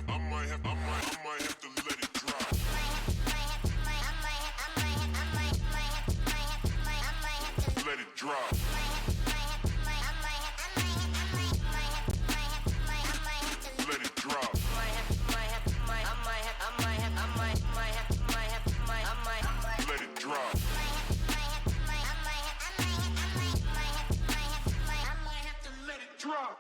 have to let it drop. Let it drop. Let it drop. Let it drop. Let it drop.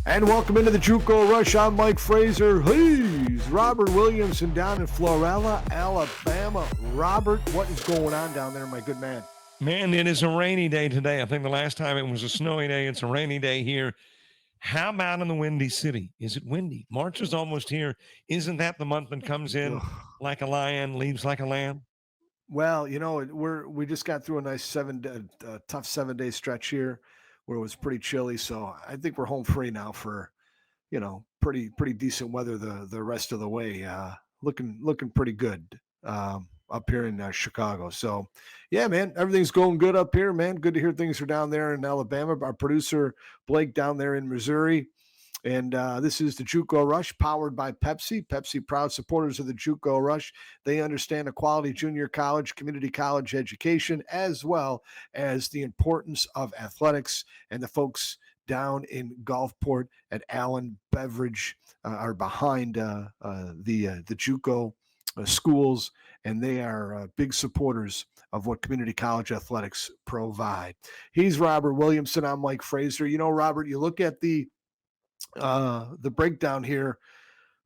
And welcome into the JUCO Rush. I'm Mike Fraser. He's Robert Williamson down in Florella, Alabama. Robert, what is going on down there, my good man? Man, it is a rainy day today. I think the last time it was a snowy day. It's a rainy day here. How about in the Windy City? Is it windy? March is almost here. Isn't that the month that comes in like a lion, leaves like a lamb? Well, you know, we just got through a nice tough 7-day stretch here where it was pretty chilly. So I think we're home free now for, you know, pretty decent weather the rest of the way. Looking pretty good up here in Chicago. So, yeah, man, everything's going good up here, man. Good to hear things are down there in Alabama. Our producer Blake down there in Missouri. And this is the JUCO Rush, powered by Pepsi. Pepsi, proud supporters of the JUCO Rush. They understand a quality junior college, community college education, as well as the importance of athletics. And the folks down in Gulfport at Allen Beverage are behind the JUCO schools, and they are big supporters of what community college athletics provide. He's Robert Williamson. I'm Mike Fraser. You know, Robert, you look at the breakdown here.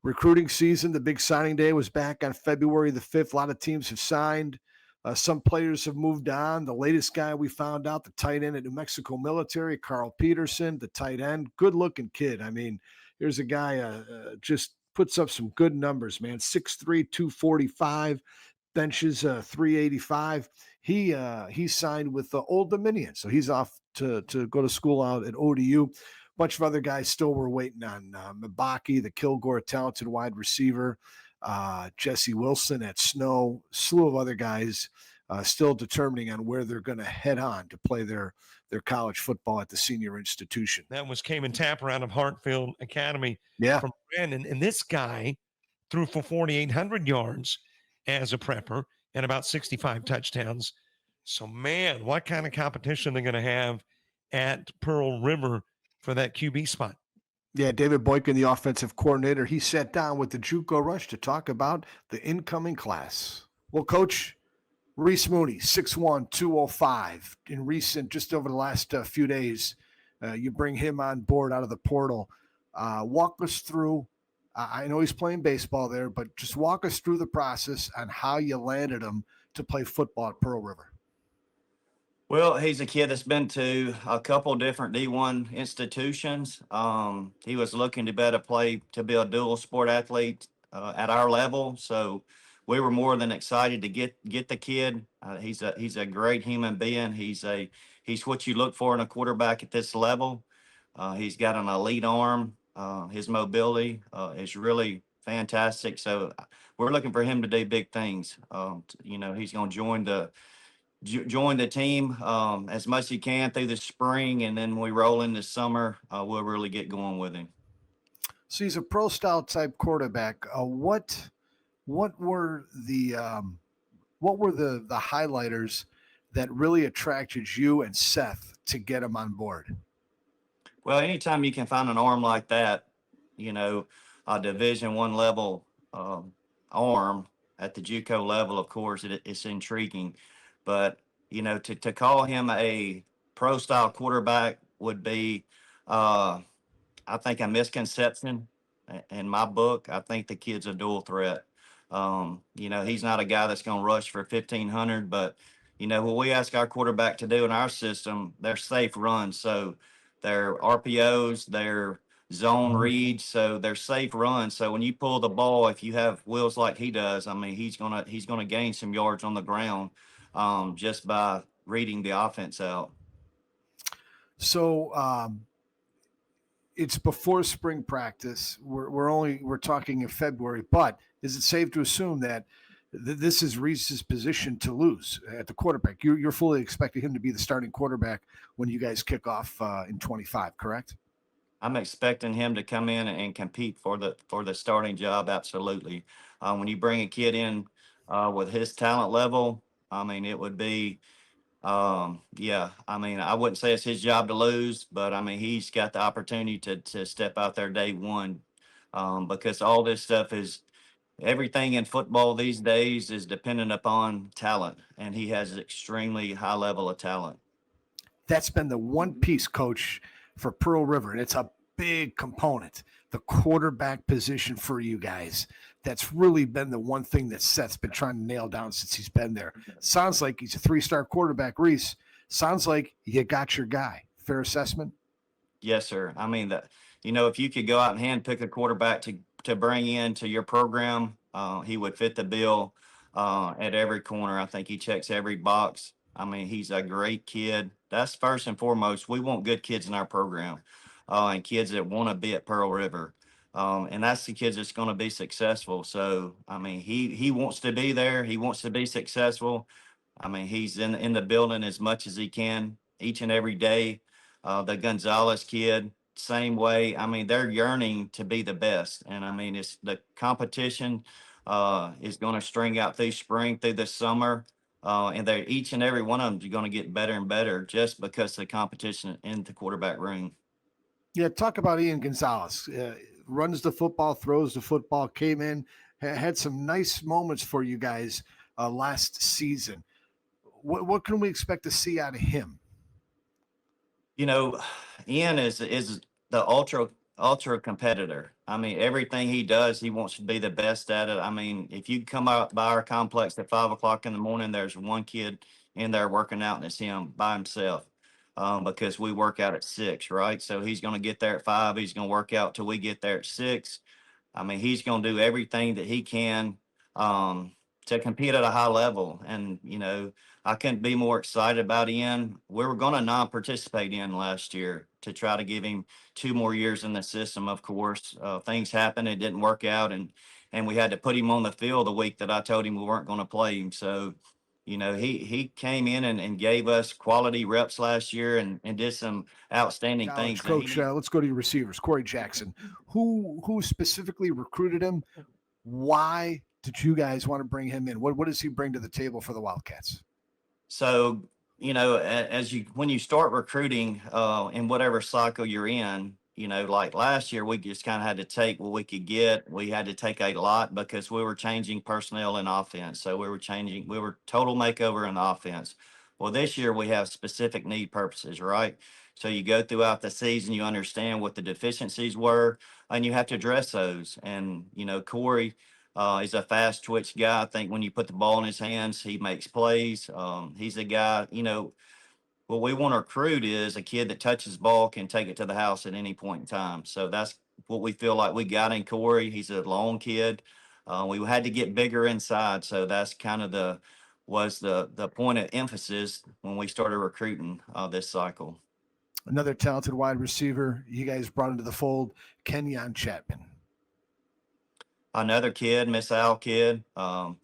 Recruiting season, the big signing day was back on February the 5th. A lot of teams have signed. Some players have moved on. The latest guy we found out, the tight end at New Mexico Military, Carl Peterson, the tight end, good-looking kid. I mean, here's a guy just puts up some good numbers, man. 6'3", 245, benches 385. He signed with the Old Dominion, so he's off to go to school out at ODU. Bunch of other guys still were waiting on Mbaki, the Kilgore talented wide receiver, Jesse Wilson at Snow, slew of other guys still determining on where they're going to head on to play their college football at the senior institution. That was Cayman Tapper out of Hartfield Academy from Brandon. And this guy threw for 4,800 yards as a prepper and about 65 touchdowns. So, man, what kind of competition they're going to have at Pearl River for that QB spot. Yeah, David Boykin, the offensive coordinator, he sat down with the JUCO Rush to talk about the incoming class. Well, Coach, Reese Mooney, 6'1", 205. In recent, just over the last few days, you bring him on board out of the portal. Walk us through, I know he's playing baseball there, but just walk us through the process on how you landed him to play football at Pearl River. Well, he's a kid that's been to a couple different D1 institutions. He was looking to be a dual sport athlete at our level. So we were more than excited to get the kid. He's a great human being. He's what you look for in a quarterback at this level. He's got an elite arm. His mobility is really fantastic. So we're looking for him to do big things. He's going to join the team as much as he can through the spring, and then we roll in the summer. We'll really get going with him. So he's a pro style type quarterback. What were the highlighters that really attracted you and Seth to get him on board? Well, anytime you can find an arm like that, a Division I level arm at the JUCO level, of course, it's intriguing. But, to call him a pro-style quarterback would be, I think, a misconception in my book. I think the kid's a dual threat. He's not a guy that's going to rush for 1,500, but, what we ask our quarterback to do in our system, they're safe runs. So they're RPOs, they're zone reads, so they're safe runs. So when you pull the ball, if you have wheels like he does, I mean, he's gonna gain some yards on the ground just by reading the offense out. So it's before spring practice. We're talking in February, but is it safe to assume that this is Reese's position to lose at the quarterback? You're fully expecting him to be the starting quarterback when you guys kick off in 25, correct? I'm expecting him to come in and compete for the starting job. Absolutely. When you bring a kid in with his talent level, I mean, it would be, yeah. I mean, I wouldn't say it's his job to lose, but I mean, he's got the opportunity to step out there day one, because all this stuff is everything in football these days is dependent upon talent, and he has an extremely high level of talent. That's been the one piece, Coach, for Pearl River, and it's a big component, the quarterback position for you guys. That's really been the one thing that Seth's been trying to nail down since he's been there. Sounds like he's a 3-star quarterback, Reese. Sounds like you got your guy. Fair assessment? Yes, sir. I mean, that, if you could go out and handpick a quarterback to bring into your program, he would fit the bill at every corner. I think he checks every box. I mean, he's a great kid. That's first and foremost. We want good kids in our program, and kids that want to be at Pearl River. And that's the kids that's going to be successful. So, I mean, he wants to be there. He wants to be successful. I mean, he's in the building as much as he can each and every day. The Gonzalez kid, same way. I mean, they're yearning to be the best. And I mean, it's the competition is going to string out through spring, through the summer. And they're each and every one of them is going to get better and better just because of the competition in the quarterback room. Yeah, talk about Ian Gonzalez. Runs the football, throws the football, came in, had some nice moments for you guys last season. What can we expect to see out of him? Ian is the ultra competitor. I mean, everything he does, he wants to be the best at it. I mean, if you come out by our complex at 5 o'clock in the morning, there's one kid in there working out, and it's him by himself. Because we work out at 6, right? So he's going to get there at 5. He's going to work out till we get there at 6. I mean, he's going to do everything that he can to compete at a high level. And, I couldn't be more excited about Ian. We were going to non-participate in last year to try to give him 2 more years in the system. Of course, things happened. It didn't work out. And we had to put him on the field the week that I told him we weren't going to play him. So, he came in and gave us quality reps last year and did some outstanding things. Coach, let's go to your receivers. Corey Jackson, who specifically recruited him? Why did you guys want to bring him in? What does he bring to the table for the Wildcats? So, when you start recruiting in whatever cycle you're in, like last year, we just kind of had to take what we could get. We had to take a lot because we were changing personnel in offense. So we were total makeover in offense. Well, this year we have specific need purposes, right? So you go throughout the season, you understand what the deficiencies were, and you have to address those. And, Corey is a fast twitch guy. I think when you put the ball in his hands, he makes plays. He's a guy, what we want to recruit is a kid that touches ball, can take it to the house at any point in time. So that's what we feel like we got in Corey. He's a long kid. We had to get bigger inside. So that's kind of the point of emphasis when we started recruiting this cycle. Another talented wide receiver you guys brought into the fold, Kenyon Chapman. Another kid, Miss Al kid. And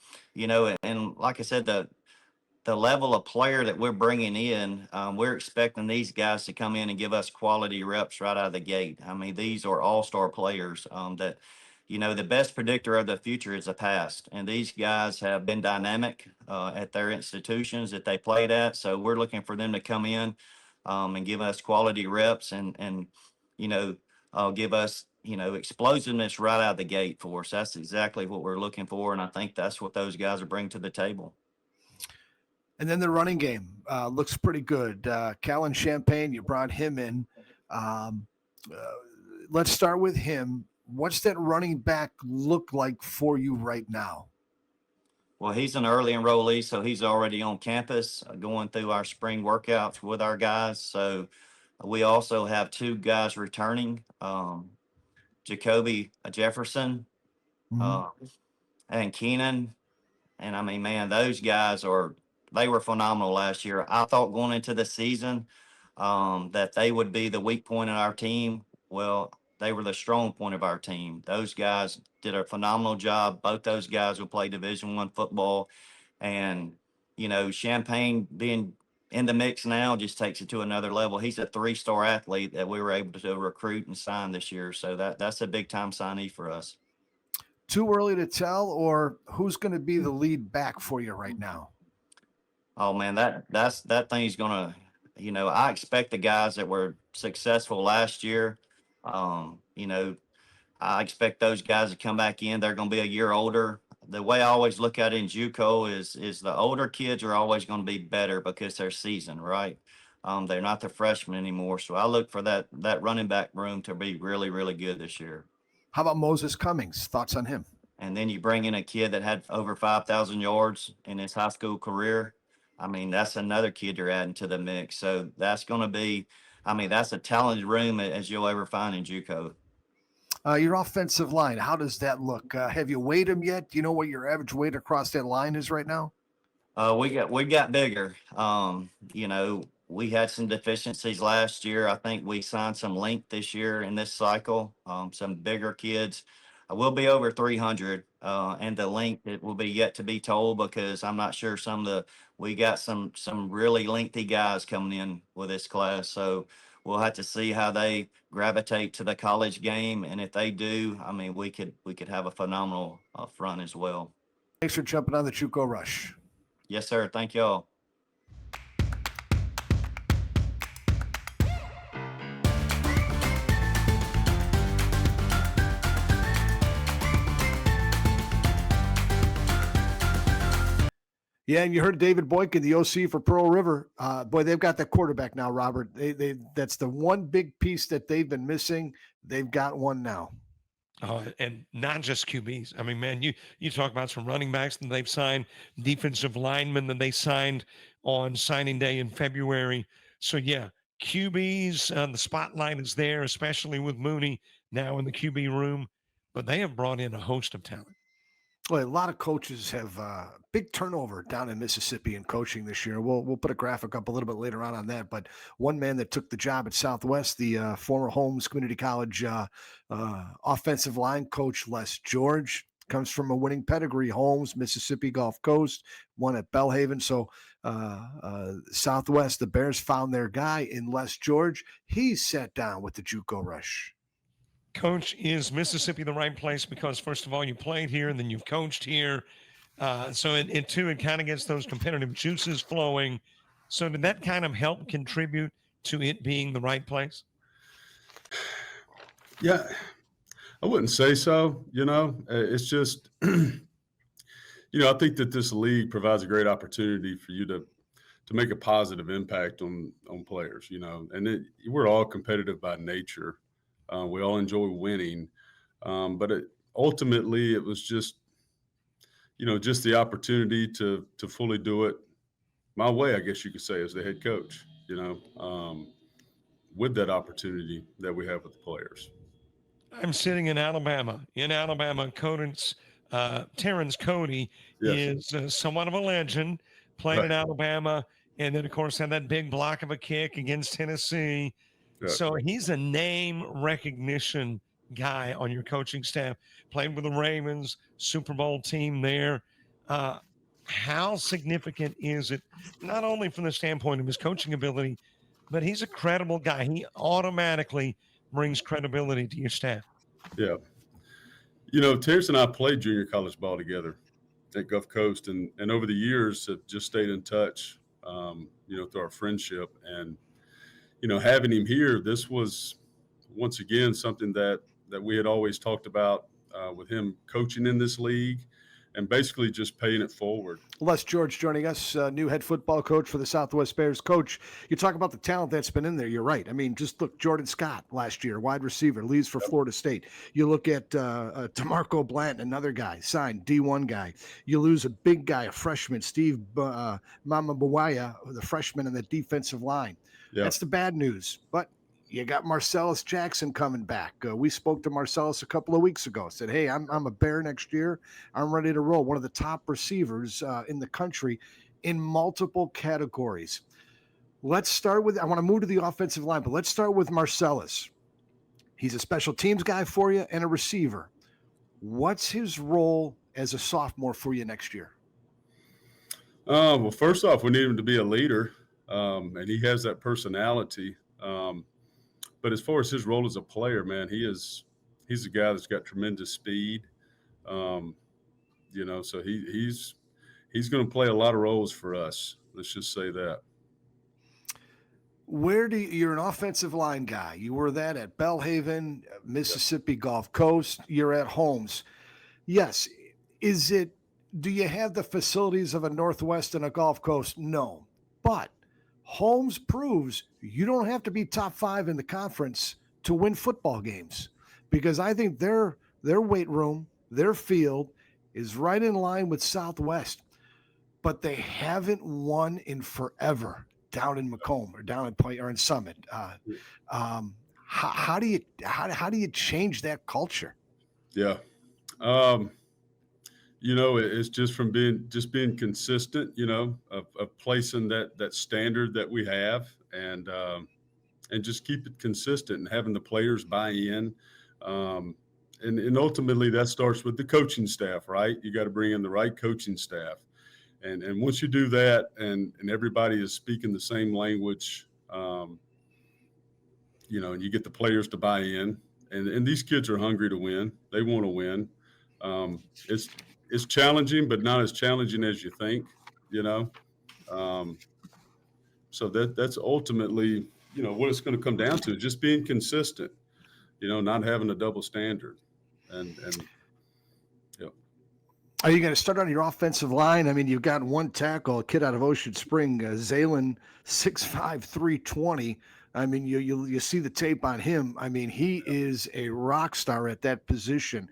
like I said, the level of player that we're bringing in, we're expecting these guys to come in and give us quality reps right out of the gate. I mean, these are all-star players that, the best predictor of the future is the past. And these guys have been dynamic at their institutions that they played at. So we're looking for them to come in and give us quality reps and give us, explosiveness right out of the gate for us. That's exactly what we're looking for. And I think that's what those guys are bringing to the table. And then the running game looks pretty good. Callan Champagne, you brought him in. Let's start with him. What's that running back look like for you right now? Well, he's an early enrollee, so he's already on campus going through our spring workouts with our guys. So we also have 2 guys returning, Jacoby Jefferson and Keenan. And I mean, man, those guys they were phenomenal last year. I thought going into the season that they would be the weak point in our team. Well, they were the strong point of our team. Those guys did a phenomenal job. Both those guys will play Division I football. And, Champagne being in the mix now just takes it to another level. He's a 3-star athlete that we were able to recruit and sign this year. So that's a big time signee for us. Too early to tell, or who's going to be the lead back for you right now? Oh man, that thing's gonna, I expect the guys that were successful last year, I expect those guys to come back in. They're going to be a year older. The way I always look at it in JUCO is the older kids are always going to be better because they're seasoned, right? They're not the freshmen anymore. So I look for that running back room to be really, really good this year. How about Moses Cummings? Thoughts on him? And then you bring in a kid that had over 5,000 yards in his high school career. I mean, that's another kid you're adding to the mix. So that's going to be, that's a talented room as you'll ever find in JUCO. Your offensive line, how does that look? Have you weighed them yet? Do you know what your average weight across that line is right now? We got bigger. We had some deficiencies last year. I think we signed some length this year in this cycle. Some bigger kids. We'll be over 300, and the length it will be yet to be told because I'm not sure we got some really lengthy guys coming in with this class. So we'll have to see how they gravitate to the college game, and if they do, we could have a phenomenal front as well. Thanks for jumping on the JUCO Rush. Yes, sir. Thank y'all. Yeah, and you heard David Boykin, the OC for Pearl River. Boy, they've got that quarterback now, Robert. That's the one big piece that they've been missing. They've got one now. And not just QBs. I mean, man, you talk about some running backs that they've signed, defensive linemen that they signed on signing day in February. So, yeah, QBs, the spotlight is there, especially with Mooney now in the QB room. But they have brought in a host of talent. Well, a lot of coaches have big turnover down in Mississippi in coaching this year. We'll put a graphic up a little bit later on that. But one man that took the job at Southwest, the former Holmes Community College offensive line coach, Les George, comes from a winning pedigree. Holmes, Mississippi Gulf Coast, won at Belhaven. So Southwest, the Bears found their guy in Les George. He sat down with the JUCO Rush. Coach, is Mississippi the right place? Because first of all, you played here and then you've coached here. So it kind of gets those competitive juices flowing. So did that kind of help contribute to it being the right place? Yeah, I wouldn't say so. It's just, I think that this league provides a great opportunity for you to make a positive impact on players, and we're all competitive by nature. We all enjoy winning, but ultimately it was just the opportunity to fully do it my way, I guess you could say, as the head coach, with that opportunity that we have with the players. I'm sitting in Alabama. Terrence Cody is somewhat of a legend, played in Alabama, and then, of course, had that big block of a kick against Tennessee. Yeah. So he's a name recognition guy on your coaching staff, played with the Ravens, Super Bowl team there. How significant is it, not only from the standpoint of his coaching ability, but he's a credible guy. He automatically brings credibility to your staff. Yeah. Terrence and I played junior college ball together at Gulf Coast, and over the years have just stayed in touch, through our friendship. And having him here, this was once again something that we had always talked about with him coaching in this league and basically just paying it forward. Les George joining us, new head football coach for the Southwest Bears. Coach, you talk about the talent that's been in there. You're right. I mean, just look, Jordan Scott last year, wide receiver, leaves for Florida State. You look at DeMarco Blanton, another guy, signed, D1 guy. You lose a big guy, a freshman, Steve Mama Bawaya, the freshman in the defensive line. Yep. That's the bad news. But you got Marcellus Jackson coming back. We spoke to Marcellus a couple of weeks ago. Said, hey, I'm a Bear next year. I'm ready to roll. One of the top receivers in the country in multiple categories. Let's start with, I want to move to the offensive line, but let's start with Marcellus. He's a special teams guy for you and a receiver. What's his role as a sophomore for you next year? Well, first off, we need him to be a leader. and he has that personality. But as far as his role as a player, man, he's a guy that's got tremendous speed. So he's going to play a lot of roles for us. Let's just say that. You're an offensive line guy. You were that at Belhaven, Mississippi Gulf Coast. You're at Holmes. Yes. Do you have the facilities of a Northwest and a Gulf Coast? No. But Holmes proves you don't have to be top 5 in the conference to win football games, because I think their weight room, their field is right in line with Southwest, but they haven't won in forever down in Macomb or down in Summit. How do you change that culture? Yeah. It's just from being consistent, of placing that standard that we have, and just keep it consistent and having the players buy in. And ultimately that starts with the coaching staff, right? You got to bring in the right coaching staff. And once you do that and everybody is speaking the same language, and you get the players to buy in, and these kids are hungry to win. They want to win. It's challenging, but not as challenging as you think, So that's ultimately, what it's going to come down to, just being consistent, not having a double standard. And Are you going to start on your offensive line? I mean, you've got one tackle, a kid out of Ocean Spring, Zaylen, 6'5", 320. I mean, you see the tape on him. I mean, he is a rock star at that position.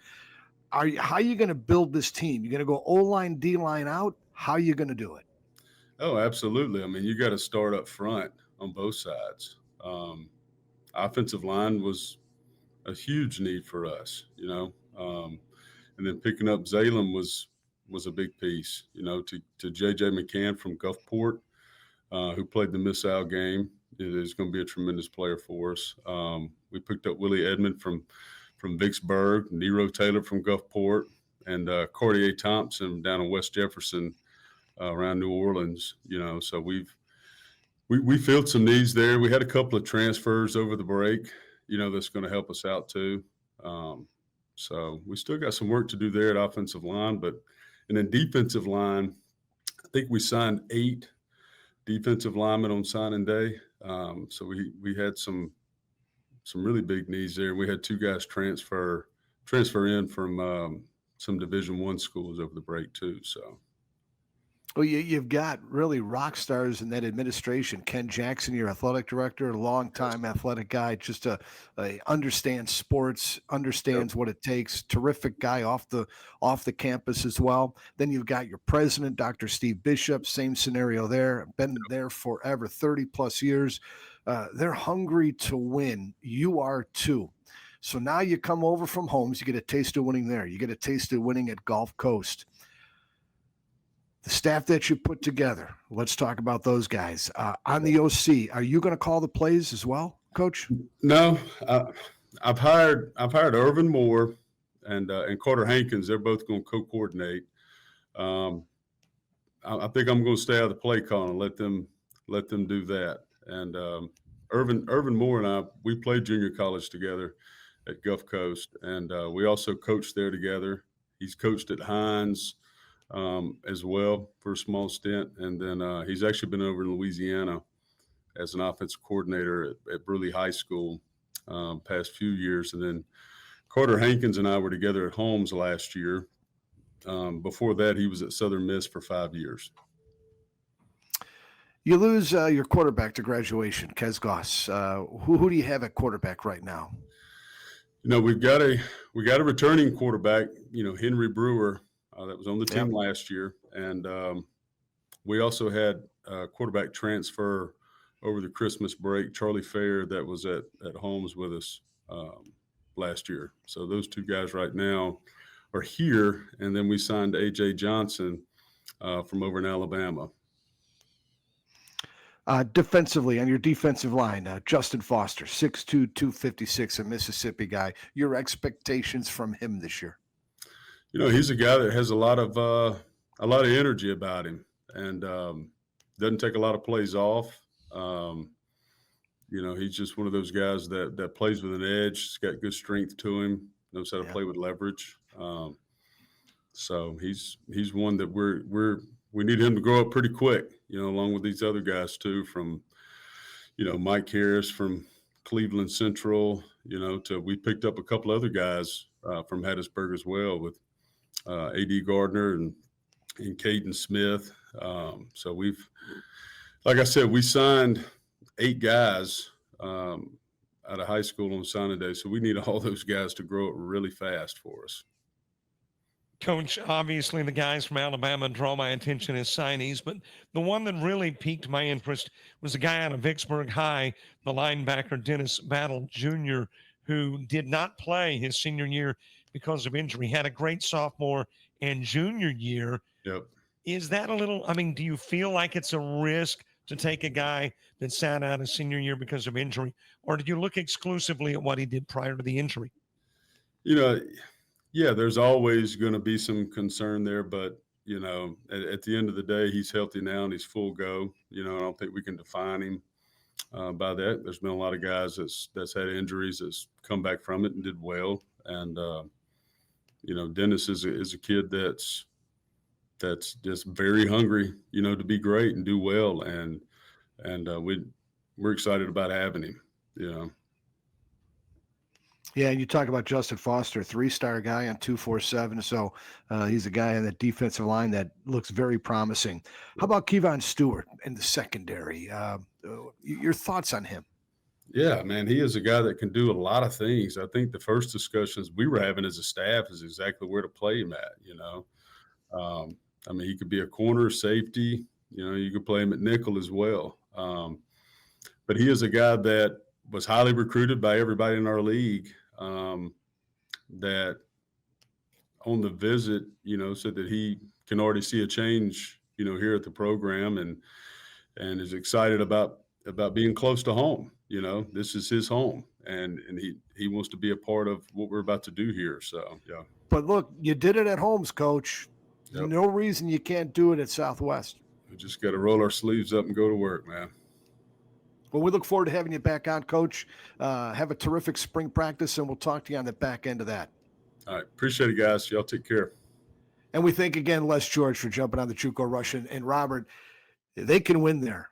How are you going to build this team? You're going to go O-line, D-line out? How are you going to do it? Oh, absolutely. I mean, you got to start up front on both sides. Offensive line was a huge need for us, and then picking up Zaylen was a big piece, to J.J. McCann from Gulfport, who played the Missile game. It is going to be a tremendous player for us. We picked up Willie Edmond from Vicksburg, Nero Taylor from Gulfport, and Cartier Thompson down in West Jefferson, around New Orleans. So we filled some needs there. We had a couple of transfers over the break, that's going to help us out too. So we still got some work to do there at offensive line, and then defensive line, I think we signed 8 defensive linemen on signing day. So we had some really big needs there. We had 2 guys transfer in from some Division I schools over the break too. So. Well, you've got really rock stars in that administration. Ken Jackson, your athletic director, longtime athletic guy, just understands sports, understands what it takes. Terrific guy off the campus as well. Then you've got your president, Dr. Steve Bishop. Same scenario there. Been there forever, 30 plus years. They're hungry to win. You are too. So now you come over from Holmes. You get a taste of winning there. You get a taste of winning at Gulf Coast. The staff that you put together, let's talk about those guys. On the OC, are you going to call the plays as well, Coach? No, I've hired Irvin Moore and Carter Hankins. They're both going to co-coordinate. I think I'm going to stay out of the play call and let them do that. And Irvin Moore and I, we played junior college together at Gulf Coast, and we also coached there together. He's coached at Hines as well for a small stint. And then he's actually been over in Louisiana as an offensive coordinator at Burley High School past few years. And then Carter Hankins and I were together at Holmes last year. Before that, he was at Southern Miss for 5 years. You lose your quarterback to graduation, Kez Goss. Who do you have at quarterback right now? We got a returning quarterback, Henry Brewer, that was on the team last year. And we also had a quarterback transfer over the Christmas break, Charlie Fair, that was at Holmes with us last year. So those 2 guys right now are here. And then we signed A.J. Johnson from over in Alabama. Defensively, on your defensive line, Justin Foster, 6'2", 256, a Mississippi guy. Your expectations from him this year? He's a guy that has a lot of energy about him, and doesn't take a lot of plays off. He's just one of those guys that plays with an edge. He's got good strength to him, knows how to play with leverage. So he's one that we need him to grow up pretty quick, along with these other guys too, from, Mike Harris from Cleveland Central, we picked up a couple other guys from Hattiesburg as well with A.D. Gardner and Caden Smith. So like I said, we signed 8 guys out of high school on signing day. So we need all those guys to grow up really fast for us. Coach, obviously the guys from Alabama draw my attention as signees, but the one that really piqued my interest was a guy out of Vicksburg High, the linebacker Dennis Battle Jr., who did not play his senior year because of injury. He had a great sophomore and junior year. Yep. Is that do you feel like it's a risk to take a guy that sat out his senior year because of injury, or did you look exclusively at what he did prior to the injury? Yeah, there's always going to be some concern there, but at the end of the day, he's healthy now and he's full go. I don't think we can define him by that. There's been a lot of guys that's had injuries that's come back from it and did well. And Dennis is a kid that's just very hungry, to be great and do well. And we're excited about having him. Yeah, and you talk about Justin Foster, 3-star guy on 247. So he's a guy on the defensive line that looks very promising. How about Kevon Stewart in the secondary? Your thoughts on him? Yeah, man, he is a guy that can do a lot of things. I think the first discussions we were having as a staff is exactly where to play him at, he could be a corner, safety. You could play him at nickel as well. But he is a guy that was highly recruited by everybody in our league, that on the visit, said that he can already see a change, here at the program and is excited about being close to home. This is his home and he wants to be a part of what we're about to do here. So, yeah. But look, you did it at Holmes, Coach. Yep. No reason you can't do it at Southwest. We just got to roll our sleeves up and go to work, man. Well, we look forward to having you back on, Coach. Have a terrific spring practice, and we'll talk to you on the back end of that. All right. Appreciate it, guys. Y'all take care. And we thank again Les George for jumping on the JUCO Rush. And Robert, they can win there.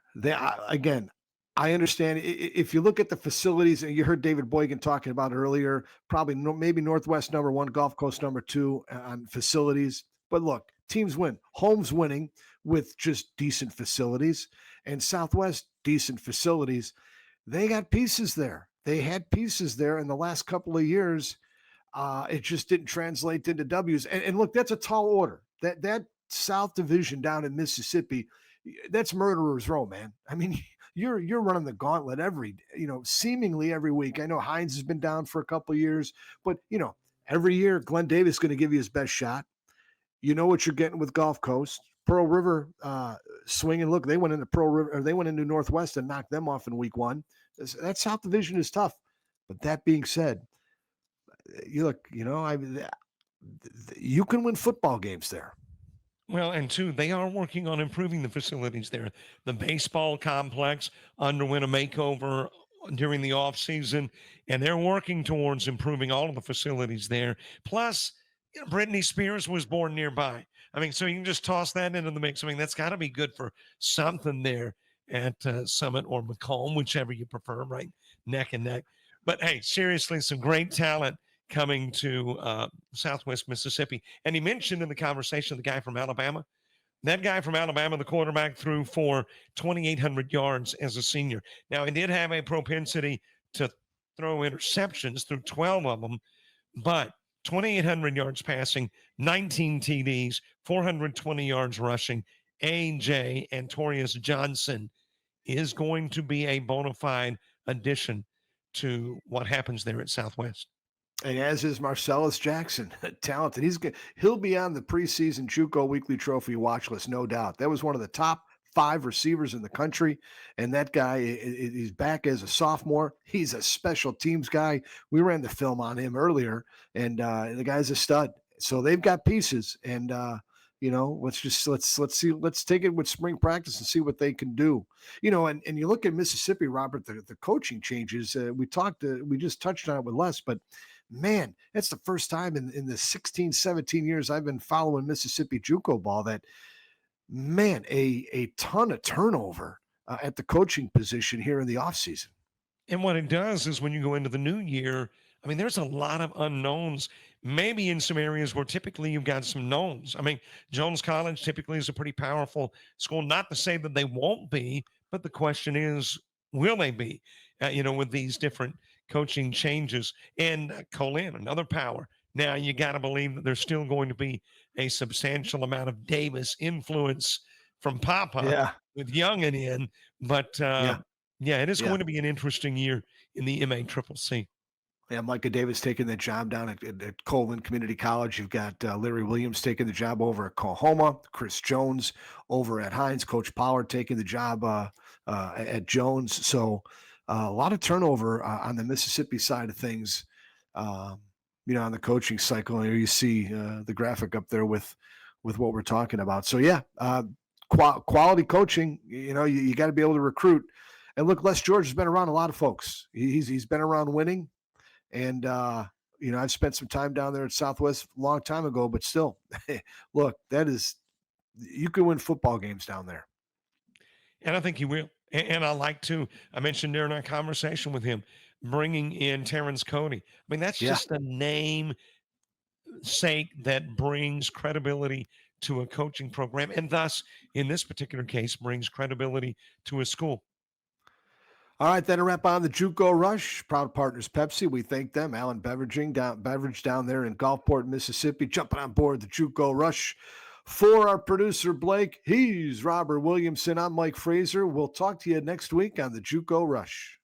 I understand. If you look at the facilities, and you heard David Boykin talking about it earlier, maybe Northwest number 1, Gulf Coast number 2 on facilities. But look, teams win. Holmes winning with just decent facilities, and Southwest decent facilities. They got pieces there. They had pieces there in the last couple of years. It just didn't translate into W's. And look, that's a tall order. That South Division down in Mississippi, that's murderer's row, man. You're running the gauntlet seemingly every week. I know Hines has been down for a couple of years, but every year Glenn Davis is going to give you his best shot. You know what you're getting with Gulf Coast. Pearl River swinging. Look, they went into Northwest and knocked them off in week 1. That South Division is tough. But that being said, you can win football games there. Well, and 2, they are working on improving the facilities there. The baseball complex underwent a makeover during the offseason, and they're working towards improving all of the facilities there. Plus, Britney Spears was born nearby. So you can just toss that into the mix. That's got to be good for something there at Summit or Macomb, whichever you prefer, right? Neck and neck. But, hey, seriously, some great talent coming to Southwest Mississippi. And he mentioned in the conversation the guy from Alabama. That guy from Alabama, the quarterback, threw for 2,800 yards as a senior. Now, he did have a propensity to throw interceptions, through 12 of them, but 2,800 yards passing, 19 TDs, 420 yards rushing. A.J. Antorius Johnson is going to be a bona fide addition to what happens there at Southwest. And as is Marcellus Jackson, talented. He'll be on the preseason JUCO Weekly Trophy watch list, no doubt. That was one of the top 5 receivers in the country, and that guy, he's back as a sophomore. He's a special teams guy. We ran the film on him earlier, and the guy's a stud. So they've got pieces, and let's take it with spring practice and see what they can do. And you look at Mississippi, Robert, the coaching changes. We just touched on it with Les, but man, that's the first time in the 16, 17 years I've been following Mississippi JUCO ball that, man, a ton of turnover at the coaching position here in the offseason. And what it does is when you go into the new year, I mean, there's a lot of unknowns, maybe in some areas where typically you've got some knowns. I mean, Jones College typically is a pretty powerful school. Not to say that they won't be, but the question is, will they be, with these different coaching changes? And Colin, another power. Now, you got to believe that there's still going to be a substantial amount of Davis influence from Papa with Youngin in. But, it is going to be an interesting year in the MACCC. Yeah, Micah Davis taking the job down at Colvin Community College. You've got Larry Williams taking the job over at Coahoma. Chris Jones over at Hines. Coach Pollard taking the job at Jones. So a lot of turnover on the Mississippi side of things, on the coaching cycle. And here you see the graphic up there with what we're talking about. So, quality coaching, you got to be able to recruit. And look, Les George has been around a lot of folks. He's been around winning. And, I've spent some time down there at Southwest a long time ago, but still, look, you can win football games down there. And I think you will. And I mentioned during our conversation with him, bringing in Terrence Cody. I mean, that's just a name sake that brings credibility to a coaching program. And thus, in this particular case, brings credibility to a school. All right, then a wrap on the JUCO Rush. Proud partners Pepsi. We thank them. Allen Beverage down there in Gulfport, Mississippi, jumping on board the JUCO Rush. For our producer Blake, he's Robert Williamson. I'm Mike Fraser. We'll talk to you next week on the JUCO Rush.